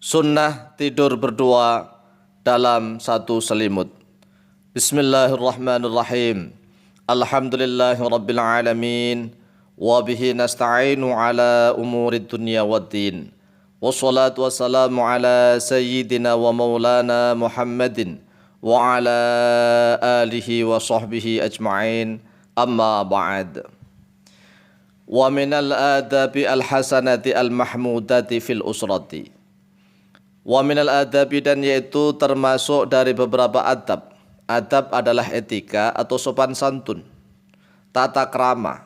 Sunnah tidur berdua dalam satu selimut. Bismillahirrahmanirrahim. Alhamdulillahirabbil alamin. Wa bihi nasta'inu ala umurid dunya waddin. Wassalatu wassalamu ala sayyidina wa maulana Muhammadin wa ala alihi wa sahbihi ajma'in. Amma ba'd. Wa minal adabi al-hasanati al-mahmudati fil usrati. Wa minal adabi, dan yaitu termasuk dari beberapa adab. Adab adalah etika atau sopan santun, tata krama.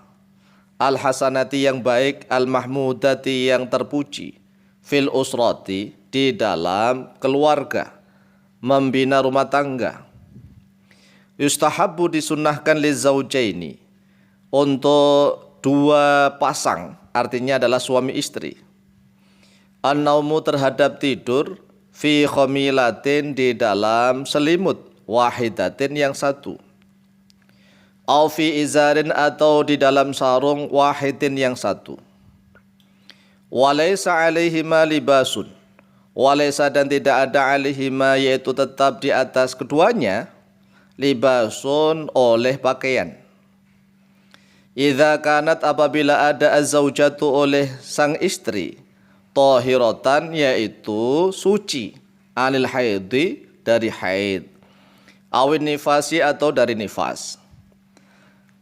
Al-hasanati yang baik, al-mahmudati yang terpuji, fil usrati di dalam keluarga, membina rumah tangga. Yustahabbu disunnahkan lizaujaini, untuk dua pasang, artinya adalah suami istri. An-naumu terhadap tidur, fi khomilatin di dalam selimut, wahidatin yang satu. Au fi izarin atau di dalam sarung, wahidin yang satu. Walaysa alaihima libasun, walaysa dan tidak ada alaihima yaitu tetap di atas keduanya, libasun oleh pakaian. Idza kanat apabila ada az-zaujatu oleh sang istri, tahiratan yaitu suci, anil haidi dari haid, awin nifasi atau dari nifas.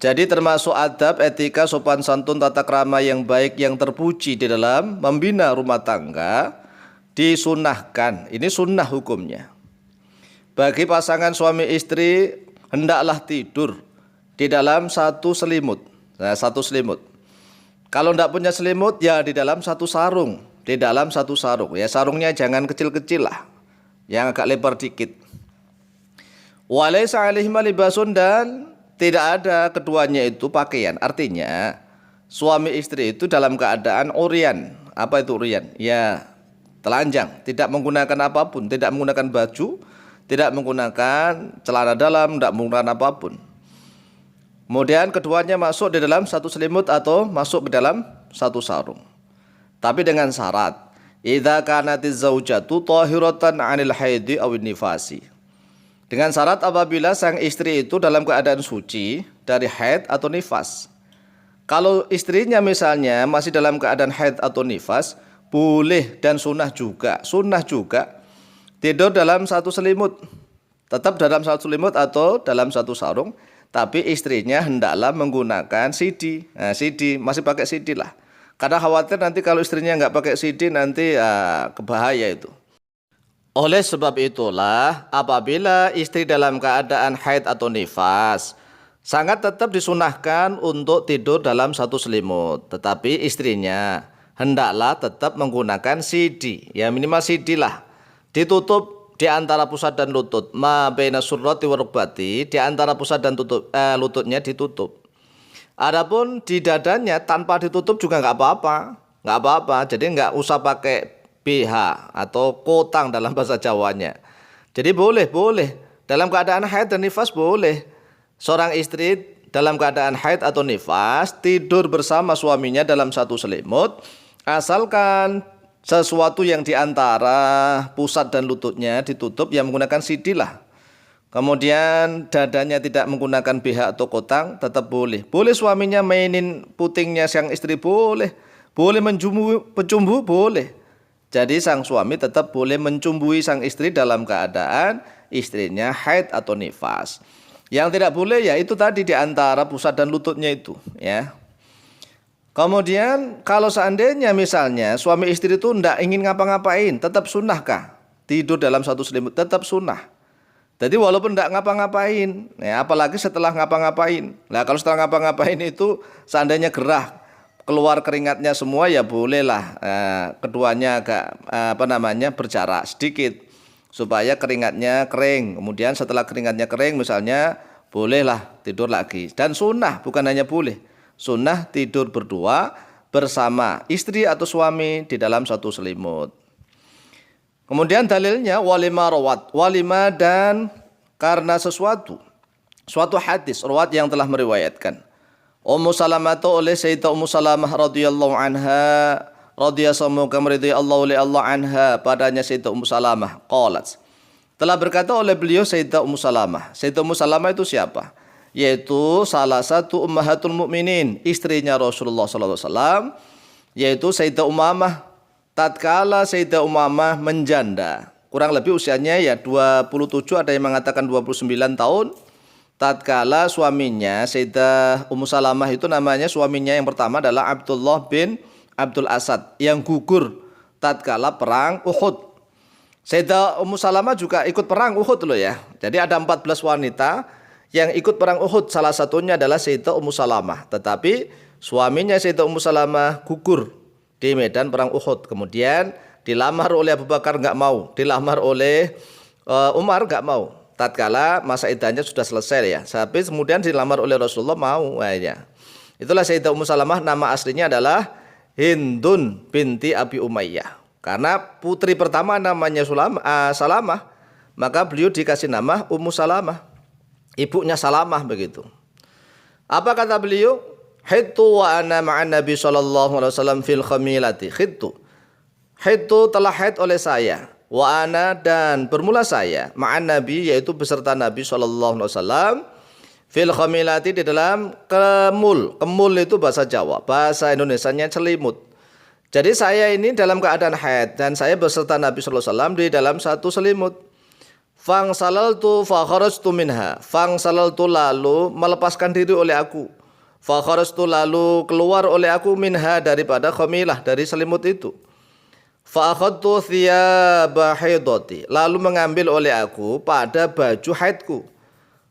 Jadi termasuk adab, etika, sopan santun, tata krama yang baik yang terpuji di dalam membina rumah tangga, disunahkan. Ini sunnah hukumnya. Bagi pasangan suami istri hendaklah tidur di dalam satu selimut. Nah, satu selimut. Kalau tidak punya selimut ya di dalam satu sarung. Di dalam satu sarung, ya sarungnya jangan kecil-kecil lah, yang agak lebar dikit. Walaysa alaihima libasun, dan tidak ada keduanya itu pakaian. Artinya suami istri itu dalam keadaan uryan. Apa itu uryan? Ya telanjang, tidak menggunakan apapun, tidak menggunakan baju, tidak menggunakan celana dalam, tidak menggunakan apapun. Kemudian keduanya masuk di dalam satu selimut atau masuk ke dalam satu sarung. Tapi dengan syarat, idza kanatiz zaujatu tahiratan 'anil haidi awin nifasi. Dengan syarat apabila sang istri itu dalam keadaan suci dari haid atau nifas. Kalau istrinya misalnya masih dalam keadaan haid atau nifas, boleh dan sunnah juga tidur dalam satu selimut. Tetap dalam satu selimut atau dalam satu sarung, tapi istrinya hendaklah menggunakan CD. Nah, CD masih pakai CD lah. Karena khawatir nanti kalau istrinya nggak pakai CD nanti kebahaya itu. Oleh sebab itulah apabila istri dalam keadaan haid atau nifas, sangat tetap disunahkan untuk tidur dalam satu selimut. Tetapi istrinya hendaklah tetap menggunakan CD. Ya minimal CD lah. Ditutup di antara pusat dan lutut. Ma baina surrati wa rukbati, di antara pusat dan lututnya ditutup. Adapun di dadanya tanpa ditutup juga nggak apa-apa. Jadi nggak usah pakai BH atau kotang dalam bahasa Jawanya. Jadi boleh dalam keadaan haid dan nifas boleh. Seorang istri dalam keadaan haid atau nifas tidur bersama suaminya dalam satu selimut, asalkan sesuatu yang di antara pusat dan lututnya ditutup yang menggunakan CD lah. Kemudian dadanya tidak menggunakan BH atau kotang, tetap boleh. Boleh suaminya mainin putingnya sang istri, boleh. Boleh mencumbu, boleh. Jadi sang suami tetap boleh mencumbui sang istri dalam keadaan istrinya haid atau nifas. Yang tidak boleh ya itu tadi di antara pusat dan lututnya itu, ya. Kemudian kalau seandainya misalnya suami istri itu tidak ingin ngapa-ngapain, tetap sunnahkah? Tidur dalam satu selimut, tetap sunnah. Jadi walaupun tidak ngapa-ngapain, ya apalagi setelah ngapa-ngapain. Nah kalau setelah ngapa-ngapain itu seandainya gerah, keluar keringatnya semua ya bolehlah keduanya agak berjarak sedikit supaya keringatnya kering. Kemudian setelah keringatnya kering misalnya bolehlah tidur lagi. Dan sunnah bukan hanya boleh, sunnah tidur berdua bersama istri atau suami di dalam satu selimut. Kemudian dalilnya walima dan karena suatu hadis rawat yang telah meriwayatkan Ummu Salamah oleh Sayyidah Ummu Salamah radhiyallahu anha radhiyallahu Allah anha padanya Sayyidah Ummu Salamah qalat. Telah berkata oleh beliau Sayyidah Ummu Salamah. Sayyidah Ummu Salamah itu siapa? Yaitu salah satu ummahatul mukminin, istrinya Rasulullah sallallahu alaihi wasallam, yaitu Sayyidah Umamah. Tatkala Sayyidah Umamah menjanda, kurang lebih usianya ya 27, ada yang mengatakan 29 tahun. Tatkala suaminya Sayyidah Ummu Salamah itu namanya suaminya yang pertama adalah Abdullah bin Abdul Asad yang gugur tatkala perang Uhud. Sayyidah Ummu Salamah juga ikut perang Uhud loh ya. Jadi ada 14 wanita yang ikut perang Uhud. Salah satunya adalah Sayyidah Ummu Salamah. Tetapi suaminya Sayyidah Ummu Salamah gugur di medan perang Uhud. Kemudian dilamar oleh Abu Bakar nggak mau. Dilamar oleh Umar nggak mau. Tatkala masa iddahnya sudah selesai ya. Tapi kemudian dilamar oleh Rasulullah mau. Ya. Itulah Sayyidah Ummu Salamah, nama aslinya adalah Hindun binti Abi Umayyah. Karena putri pertama namanya Salamah, maka beliau dikasih nama Ummu Salamah. Ibunya Salamah begitu. Apa kata beliau? Hittu wa ana ma'an Nabi sallallahu alaihi wasallam fil khamilati. Hittu telah haid oleh saya. Wa ana dan bermula saya ma'an Nabi yaitu beserta Nabi sallallahu alaihi wasallam fil khamilati di dalam kemul. Kemul itu bahasa Jawa, bahasa Indonesianya celimut. Jadi saya ini dalam keadaan haid dan saya beserta Nabi sallallahu alaihi wasallam di dalam satu selimut. Fang salaltu fa kharajtu minha. Fang salaltu lalu melepaskan diri oleh aku. Fa kharajtu lalu keluar oleh aku minha daripada khamilah, dari selimut itu. Fa akhadtu thiyaba haidati. Lalu mengambil oleh aku pada baju haidku.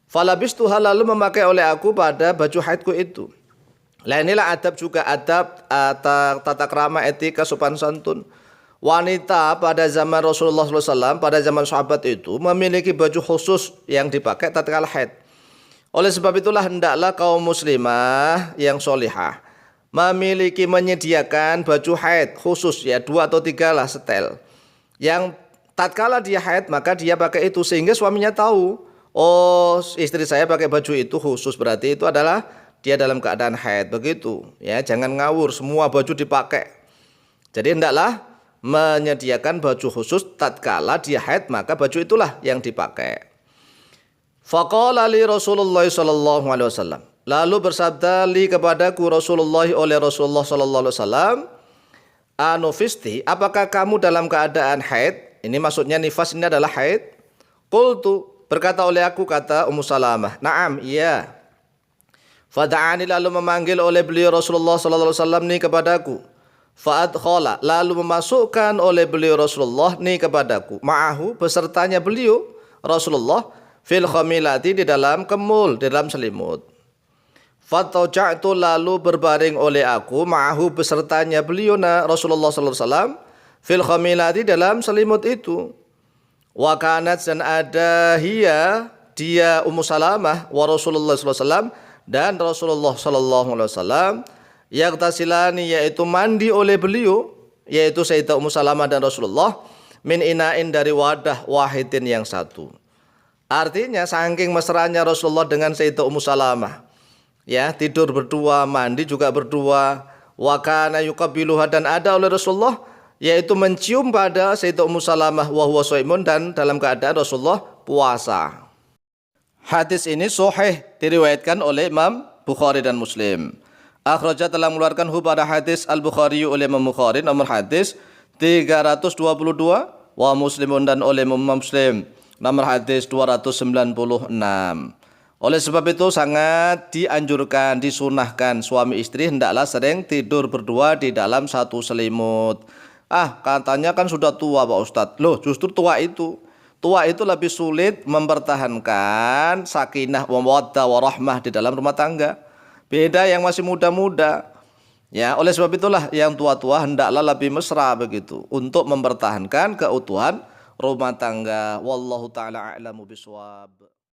Falabistuha lalu memakai oleh aku pada baju haidku itu. Lah inilah adab juga, adab tata krama, etika, sopan santun. Wanita pada zaman Rasulullah SAW, pada zaman sahabat itu memiliki baju khusus yang dipakai tatkala haid. Oleh sebab itulah hendaklah kaum muslimah yang solihah memiliki, menyediakan baju haid khusus ya 2 atau 3 lah setel. Yang tatkala dia haid maka dia pakai itu sehingga suaminya tahu, oh istri saya pakai baju itu khusus, berarti itu adalah dia dalam keadaan haid begitu ya. Jangan ngawur semua baju dipakai. Jadi hendaklah menyediakan baju khusus tatkala dia haid, maka baju itulah yang dipakai. Faqala li Rasulullah sallallahu alaihi wasallam. Lalu bersabda li kepadaku Rasulullah oleh Rasulullah sallallahu alaihi wasallam, anufisti, apakah kamu dalam keadaan haid? Ini maksudnya nifas ini adalah haid. Qultu, berkata oleh aku, kata Ummu Salamah, na'am, iya. Fada'ani, lalu memanggil oleh beliau Rasulullah sallallahu alaihi wasallam ni kepadaku. Fa'adkhala, lalu memasukkan oleh beliau Rasulullah ni kepadaku. Ma'ahu, besertanya beliau Rasulullah fil khamilati, di dalam kemul, di dalam selimut. Fataja'tu, lalu berbaring oleh aku ma'ahu, besertanya beliau Rasulullah sallallahu alaihi wasallam fil khamilati, dalam selimut itu. Wa kanat, dan ada dia Ummu Salamah wa Rasulullah sallallahu alaihi wasallam, dan Rasulullah sallallahu alaihi wasallam yaghtasilani, yaitu mandi oleh beliau, yaitu Sayyidah Ummu Salamah dan Rasulullah, min ina'in, dari wadah wahidin yang satu. Artinya saking mesranya Rasulullah dengan Sayyidah Ummu Salamah, ya, tidur berdua, mandi juga berdua. Wa kana yuqabbiluha, dan ada oleh Rasulullah yaitu mencium pada Sayyidah Ummu Salamah wa huwa shaimun, dan dalam keadaan Rasulullah puasa. Hadis ini sahih, diriwayatkan oleh Imam Bukhari dan Muslim. Akhraja, telah mengeluarkan pada hadis Al-Bukhari oleh Imam Bukhari nomor hadis 322, wa Muslimun, dan oleh Imam Muslim nomor hadis 296. Oleh sebab itu sangat dianjurkan, disunahkan suami istri hendaklah sering tidur berdua di dalam satu selimut. Katanya kan sudah tua Pak Ustadz. Loh, justru tua itu lebih sulit mempertahankan sakinah wa mawaddah warahmah di dalam rumah tangga. Beda yang masih muda-muda. Ya, oleh sebab itulah yang tua-tua hendaklah lebih mesra begitu untuk mempertahankan keutuhan rumah tangga. Wallahu taala a'lamu bishawab.